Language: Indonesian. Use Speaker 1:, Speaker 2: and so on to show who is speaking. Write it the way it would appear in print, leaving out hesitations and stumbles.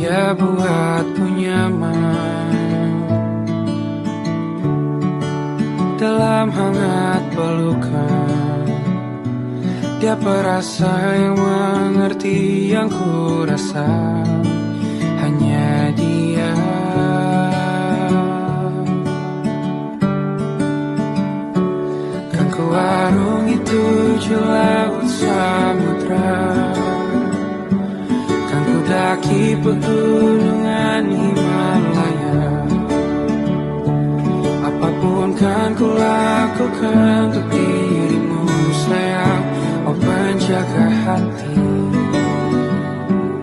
Speaker 1: Dia buatku nyaman dalam hangat pelukan. Dia perasa yang mengerti yang ku rasa. Hanya dia. Kan ku arungi 7 laut samudra, kan ku daki pegunungan Himalaya. Apapun kan ku lakukan untuk dia.